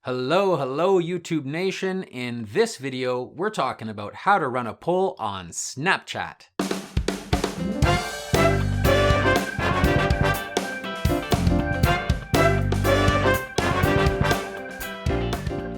Hello YouTube Nation. In this video, we're talking about how to run a poll on Snapchat.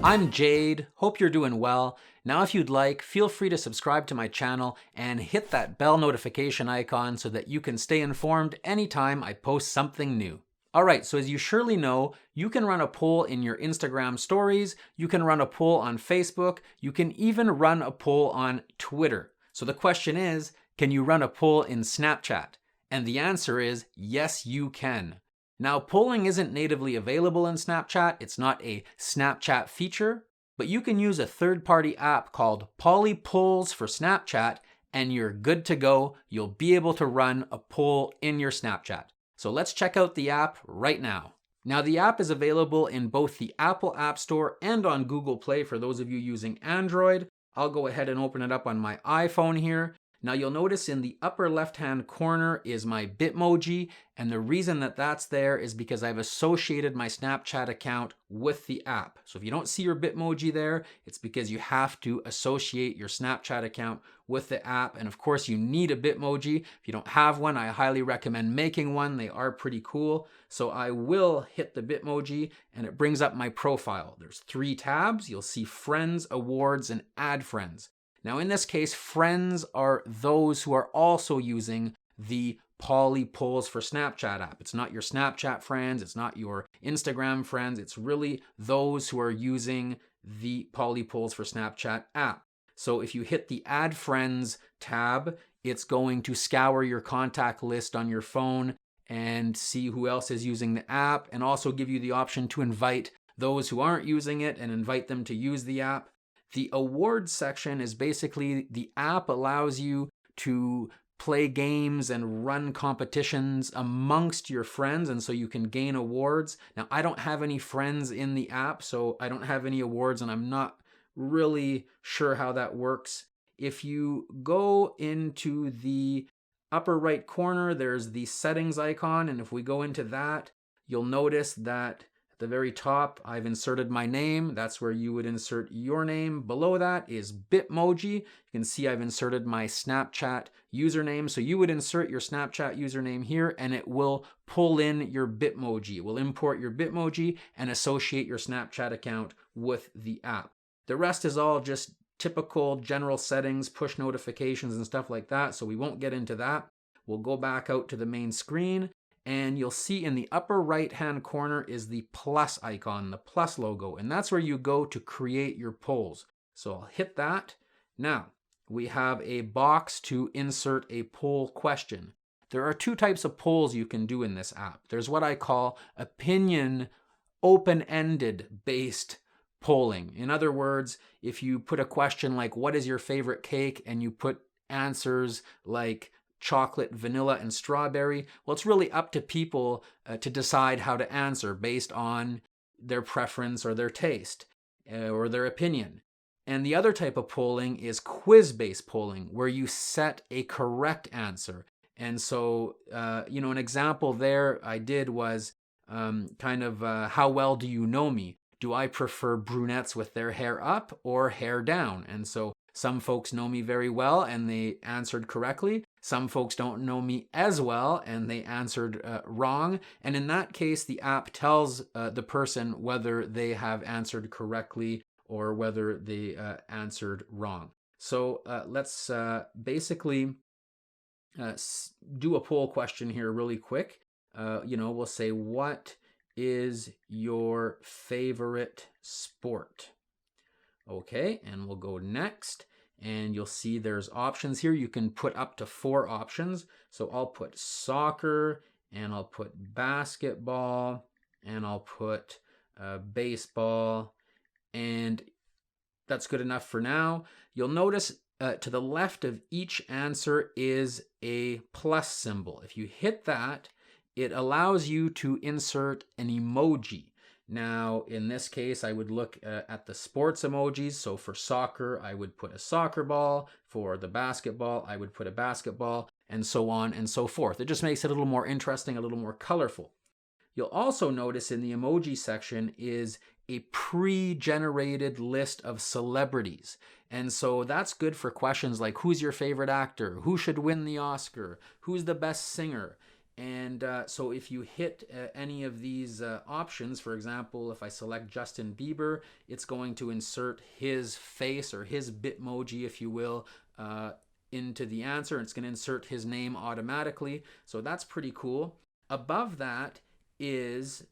I'm Jade, hope you're doing well. Now if you'd like, feel free to subscribe to my channel and hit that bell notification icon so that you can stay informed anytime I post something new. Alright, so as you surely know, you can run a poll in your Instagram stories, you can run a poll on Facebook, you can even run a poll on Twitter. So the question is, can you run a poll in Snapchat? And the answer is, yes you can. Now, polling isn't natively available in Snapchat, it's not a Snapchat feature, but you can use a third-party app called Polly.Fun for Snapchat, and you're good to go. You'll be able to run a poll in your Snapchat. So let's check out the app right now. Now the app is available in both the Apple App Store and on Google Play for those of you using Android. I'll go ahead and open it up on my iPhone here. Now you'll notice in the upper left-hand corner is my Bitmoji, and the reason that that's there is because I've associated my Snapchat account with the app. So if you don't see your Bitmoji there, it's because you have to associate your Snapchat account with the app, and of course you need a Bitmoji. If you don't have one, I highly recommend making one. They are pretty cool. So I will hit the Bitmoji, and it brings up my profile. There's 3 tabs. You'll see Friends, Awards, and Add Friends. Now in this case, friends are those who are also using the Polly.Fun for Snapchat app. It's not your Snapchat friends, it's not your Instagram friends, it's really those who are using the Polly.Fun for Snapchat app. So if you hit the Add Friends tab, it's going to scour your contact list on your phone and see who else is using the app, and also give you the option to invite those who aren't using it and invite them to use the app. The awards section is basically the app allows you to play games and run competitions amongst your friends, and so you can gain awards. Now, I don't have any friends in the app, so I don't have any awards, and I'm not really sure how that works. If you go into the upper right corner, there's the settings icon, and if we go into that, you'll notice that the very top, I've inserted my name. That's where you would insert your name. Below that is Bitmoji. You can see I've inserted my Snapchat username. So you would insert your Snapchat username here, and it will pull in your Bitmoji. It will import your Bitmoji and associate your Snapchat account with the app. The rest is all just typical general settings, push notifications and stuff like that. So we won't get into that. We'll go back out to the main screen. And you'll see in the upper right-hand corner is the plus icon, the plus logo, and that's where you go to create your polls. So I'll hit that. Now, we have a box to insert a poll question. There are 2 types of polls you can do in this app. There's what I call opinion open-ended based polling. In other words, if you put a question like, what is your favorite cake? And you put answers like chocolate, vanilla, and strawberry, well, it's really up to people to decide how to answer based on their preference or their taste or their opinion. And the other type of polling is quiz-based polling, where you set a correct answer. And so, an example there I did was how well do you know me? Do I prefer brunettes with their hair up or hair down? And so some folks know me very well and they answered correctly. Some folks don't know me as well and they answered wrong. And in that case, the app tells the person whether they have answered correctly or whether they answered wrong. So let's basically do a poll question here really quick. We'll say, what is your favorite sport? Okay, and we'll go next, and you'll see there's options here. You can put up to 4 options. So I'll put soccer, and I'll put basketball, and I'll put baseball, and that's good enough for now. You'll notice to the left of each answer is a plus symbol. If you hit that, it allows you to insert an emoji. Now, in this case, I would look at the sports emojis. So for soccer, I would put a soccer ball. For the basketball, I would put a basketball, and so on and so forth. It just makes it a little more interesting, a little more colorful. You'll also notice in the emoji section is a pre-generated list of celebrities. And so that's good for questions like who's your favorite actor? Who should win the Oscar? Who's the best singer? And so if you hit any of these options, for example, if I select Justin Bieber, it's going to insert his face or his Bitmoji, if you will, into the answer. It's going to insert his name automatically. So that's pretty cool. Above that is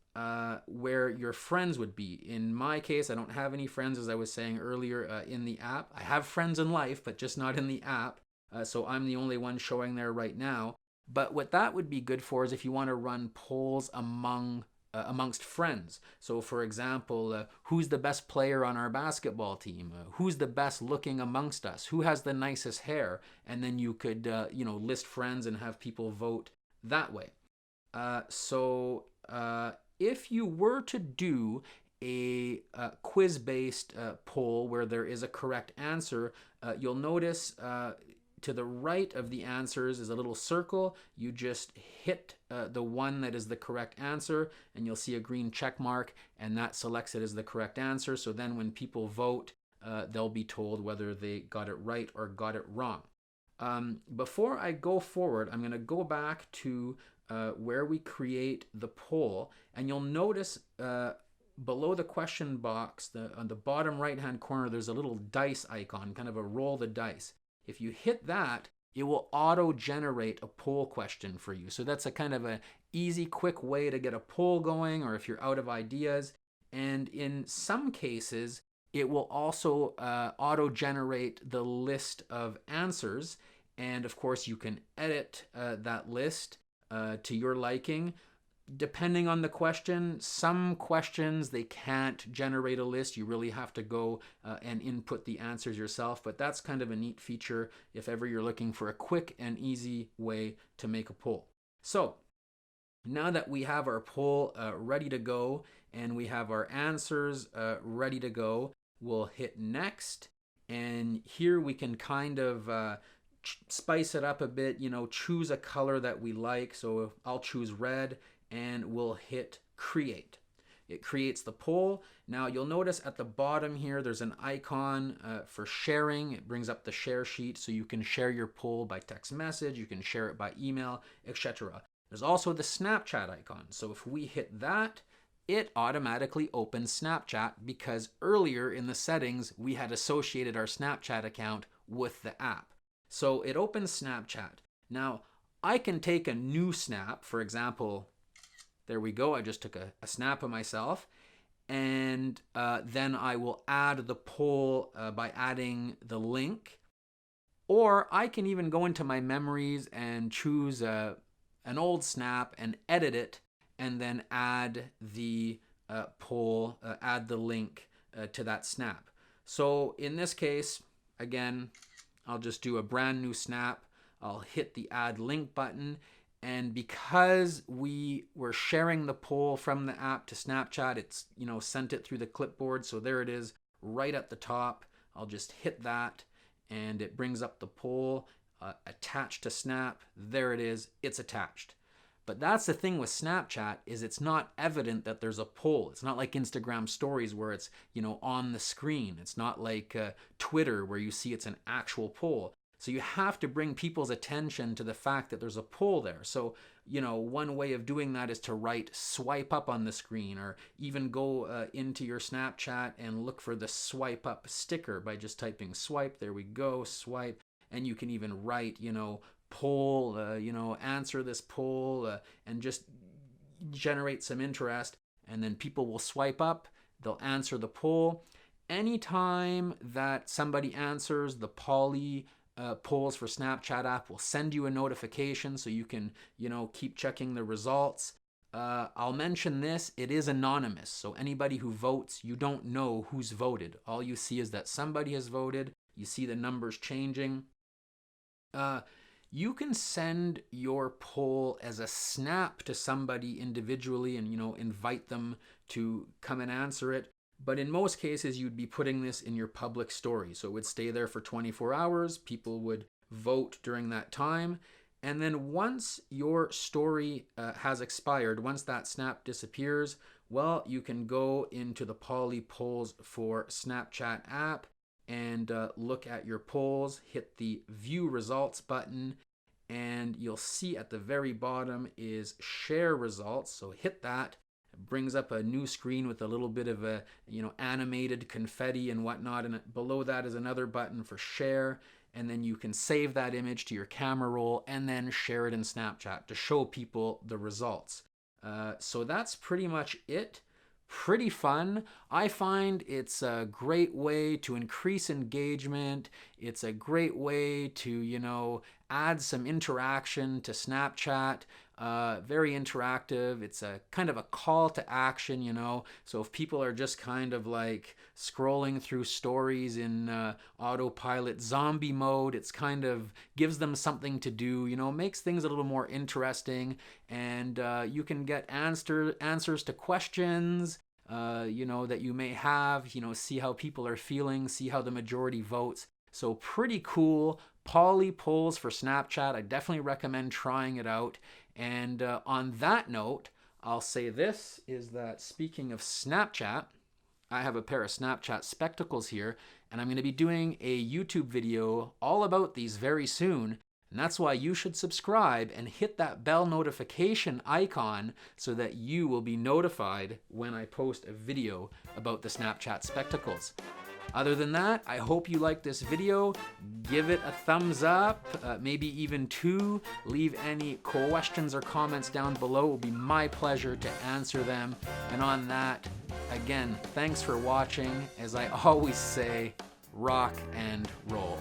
where your friends would be. In my case, I don't have any friends, as I was saying earlier, in the app. I have friends in life, but just not in the app. So I'm the only one showing there right now. But what that would be good for is if you want to run polls amongst friends. So for example, who's the best player on our basketball team? Who's the best looking amongst us? Who has the nicest hair? And then you could list friends and have people vote that way. If you were to do a quiz-based poll where there is a correct answer, you'll notice to the right of the answers is a little circle. You just hit the one that is the correct answer, and you'll see a green check mark, and that selects it as the correct answer. So then when people vote, they'll be told whether they got it right or got it wrong. Before I go forward, I'm going to go back to where we create the poll, and you'll notice below the question box, on the bottom right-hand corner, there's a little dice icon, kind of a roll the dice. If you hit that, it will auto-generate a poll question for you. So that's a kind of an easy, quick way to get a poll going, or if you're out of ideas. And in some cases, it will also auto-generate the list of answers. And of course, you can edit that list to your liking. Depending on the question, some questions they can't generate a list. You really have to go and input the answers yourself, but that's kind of a neat feature if ever you're looking for a quick and easy way to make a poll. So now that we have our poll ready to go and we have our answers ready to go, we'll hit next, and here we can kind of spice it up a bit, choose a color that we like. So I'll choose red, and we'll hit create. It creates the poll. Now you'll notice at the bottom here there's an icon for sharing. It brings up the share sheet, so you can share your poll by text message, you can share it by email, etc. There's also the Snapchat icon. So if we hit that, it automatically opens Snapchat, because earlier in the settings we had associated our Snapchat account with the app. So it opens Snapchat. Now I can take a new snap, for example. There we go. I just took a snap of myself, and then I will add the poll by adding the link. Or I can even go into my memories and choose an old snap and edit it, and then add the poll, add the link to that snap. So in this case, again, I'll just do a brand new snap. I'll hit the add link button. And because we were sharing the poll from the app to Snapchat, it's sent it through the clipboard. So there it is right at the top. I'll just hit that, and it brings up the poll attached to Snap. There it is. It's attached. But that's the thing with Snapchat, is it's not evident that there's a poll. It's not like Instagram stories where it's on the screen. It's not like Twitter where you see it's an actual poll. So you have to bring people's attention to the fact that there's a poll there. So, one way of doing that is to write swipe up on the screen, or even go into your Snapchat and look for the swipe up sticker by just typing swipe. There we go, swipe. And you can even write, poll, answer this poll, and just generate some interest. And then people will swipe up, they'll answer the poll. Anytime that somebody answers, the Polly polls for Snapchat app will send you a notification, so you can keep checking the results. I'll mention this, it is anonymous, so anybody who votes, you don't know who's voted. All you see is that somebody has voted. You see the numbers changing. You can send your poll as a snap to somebody individually and invite them to come and answer it. But in most cases, you'd be putting this in your public story. So it would stay there for 24 hours. People would vote during that time. And then once your story has expired, once that snap disappears, Well, you can go into the Polly Polls for Snapchat app and look at your polls, hit the view results button, and you'll see at the very bottom is share results. So hit that. It brings up a new screen with a little bit of a, animated confetti and whatnot, and below that is another button for share, and then you can save that image to your camera roll and then share it in Snapchat to show people the results. So that's pretty much it. Pretty fun. I find it's a great way to increase engagement. It's a great way to, add some interaction to Snapchat. Very interactive. It's a kind of a call to action. So if people are just kind of like scrolling through stories in autopilot zombie mode, it's kind of gives them something to do, makes things a little more interesting, and you can get answers to questions, that you may have, see how people are feeling, see how the majority votes. So pretty cool. Polly Polls for Snapchat. I definitely recommend trying it out. And on that note, I'll say this, is that speaking of Snapchat, I have a pair of Snapchat spectacles here, and I'm going to be doing a YouTube video all about these very soon. And that's why you should subscribe and hit that bell notification icon so that you will be notified when I post a video about the Snapchat spectacles. Other than that, I hope you liked this video. Give it a thumbs up, maybe even 2. Leave any questions or comments down below. It will be my pleasure to answer them. And on that, again, thanks for watching. As I always say, rock and roll.